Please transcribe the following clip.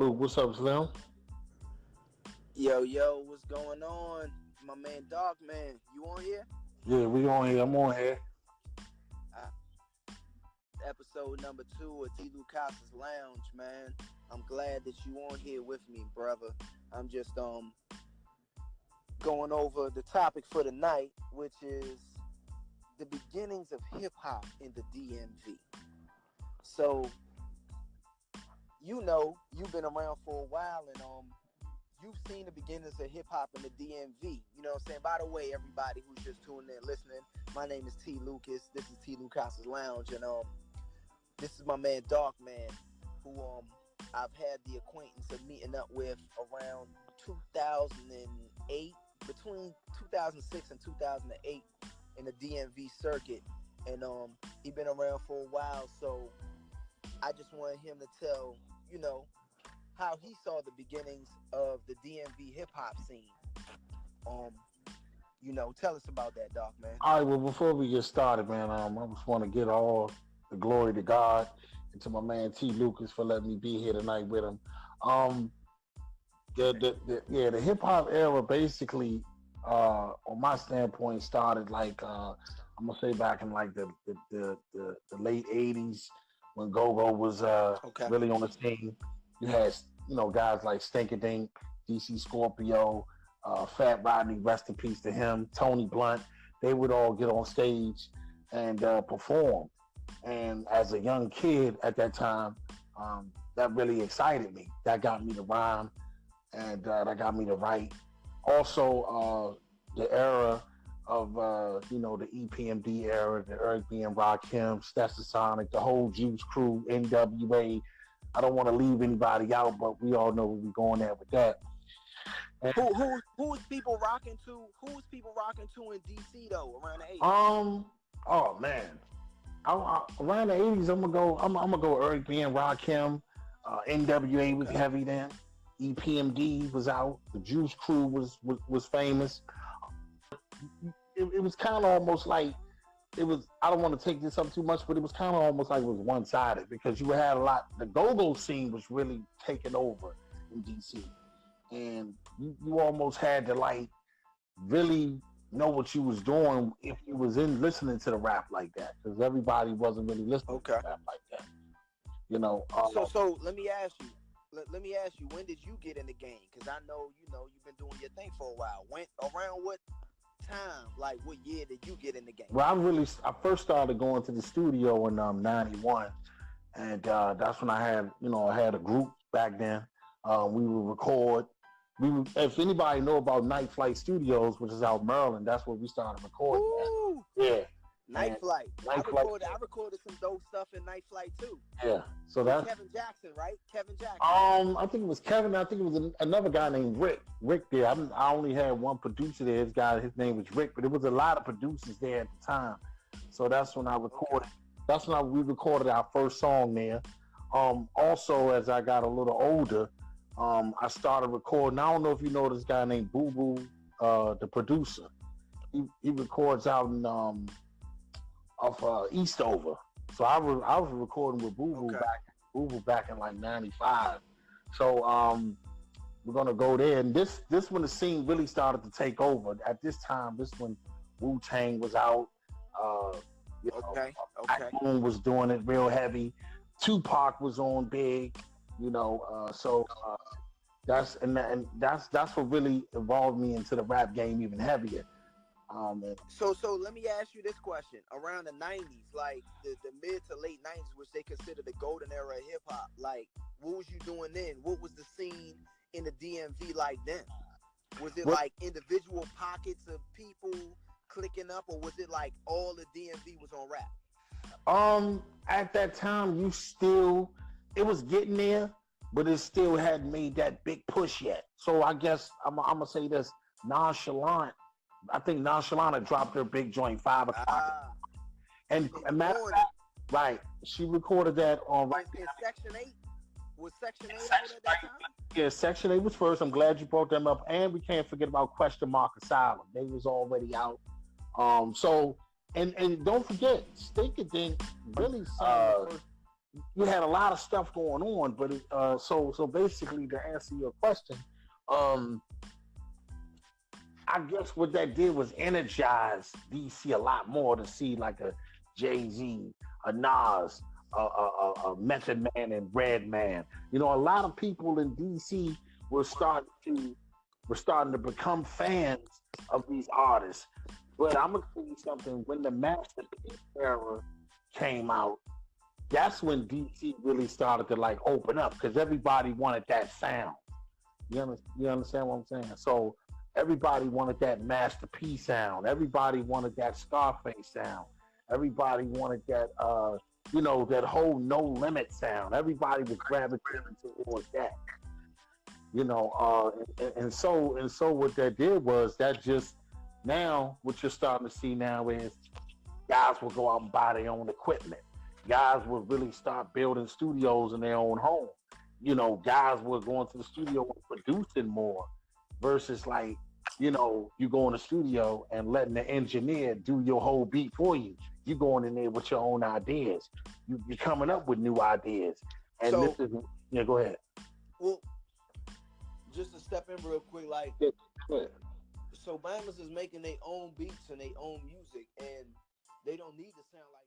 Luke, what's up, Slim? Yo, yo, what's going on? My man DARCMAN, you on here? Yeah, we on here. I'm on here. Uh, Episode number 2 of T.Lucas' Lounge, man. I'm glad that you on here with me, brother. I'm just going over the topic for the night, which is the beginnings of hip-hop in the DMV. So, you've been around for a while, and you've seen the beginnings of hip-hop in the DMV. You know what I'm saying? By the way, everybody who's just tuning in, listening, my name is T.Lucas. This is T.Lucas' Lounge, and this is my man DARCMAN, who I've had the acquaintance of meeting up with around 2008, between 2006 and 2008 in the DMV circuit, and he been around for a while, so I just wanted him to tell, how he saw the beginnings of the DMV hip-hop scene. Tell us about that, DARCMAN. All right, well, before we get started, man, I just want to get all the glory to God and to my man T.Lucas for letting me be here tonight with him. The hip-hop era basically, on my standpoint, started like, I'm going to say back in like the late 80s when Go-Go was really on the scene. You had, guys like Stinkadink, DC Scorpio, Fat Rodney, rest in peace to him, Tony Blunt. They would all get on stage and perform. And as a young kid at that time, that really excited me. That got me to rhyme, and that got me to write. Also, the era of, the EPMD era, the Eric B. and Rakim, Stetsasonic, the whole Juice Crew, NWA. I don't want to leave anybody out, but we all know where we're going at with that. And who is people rocking to? Who is people rocking to in DC though around the 80s? Oh man, around the 80s, I'm gonna go Eric B. and Rakim. NWA was heavy then. EPMD was out. The Juice Crew was famous. It was kind of almost like it was. I don't want to take this up too much, but it was kind of almost like it was one-sided because you had a lot. The go-go scene was really taking over in DC, and you almost had to like really know what you was doing if you was listening to the rap like that, because everybody wasn't really listening to rap like that. So let me ask you. Let me ask you, when did you get in the game? Because I know, you've been doing your thing for a while. Around what time, like what year did you get in the game? Well, I first started going to the studio in 91, and that's when I had a group back then. We would record. If anybody know about Night Flight Studios, which is out in Maryland, that's where we started recording. Ooh. Yeah. Night Flight. I recorded some dope stuff in Night Flight too. Yeah. So that's Kevin Jackson, right? Kevin Jackson. I think it was Kevin. I think it was another guy named Rick. Rick there. I only had one producer there. His name was Rick, but it was a lot of producers there at the time. So that's when I recorded. Okay. That's when we recorded our first song there. Also, as I got a little older, I started recording. I don't know if you know this guy named Boo Boo, the producer. He records out in Eastover. So I was recording with Boo Boo back in like 95. So we're gonna go there, and this when the scene really started to take over. At this time, this when Wu-Tang was out. Moon was doing it real heavy. Tupac was on big. That's what really involved me into the rap game even heavier. So let me ask you this question. Around the 90s, like the mid to late 90s, which they consider the golden era of hip-hop, like what was you doing then? What was the scene in the DMV like then? Was it like individual pockets of people clicking up, or was it like all the DMV was on rap? At that time, it was getting there, but it still hadn't made that big push yet. So I guess I'm gonna say this: Nonchalant. I think Nonchalant had dropped her big joint 5 o'clock. And matter of fact, right, she recorded that on right in Section 8. Was Section 8 out at that time? Yeah, Section 8 was first. I'm glad you brought them up. And we can't forget about Question Mark Asylum. They was already out. So and don't forget, Stinkadink really sang you had a lot of stuff going on. But so basically, to answer your question, um, I guess what that did was energize DC a lot more to see like a Jay Z, a Nas, a Method Man, and Redman. You know, a lot of people in DC were starting to become fans of these artists. But I'm gonna tell you something. When the Master P era came out, that's when DC really started to like open up because everybody wanted that sound. You understand what I'm saying? So everybody wanted that Master P sound. Everybody wanted that Scarface sound. Everybody wanted that that whole No Limit sound. Everybody was gravitating towards that. And so what that did was that just now what you're starting to see now is guys will go out and buy their own equipment. Guys will really start building studios in their own home. Guys were going to the studio and producing more versus like, you go in the studio and letting the engineer do your whole beat for you. You going in there with your own ideas. You're coming up with new ideas. And So, this is, yeah, go ahead. well, just to step in real quick, like, Yeah, go ahead. so Bammers is making their own beats and their own music, and they don't need to sound like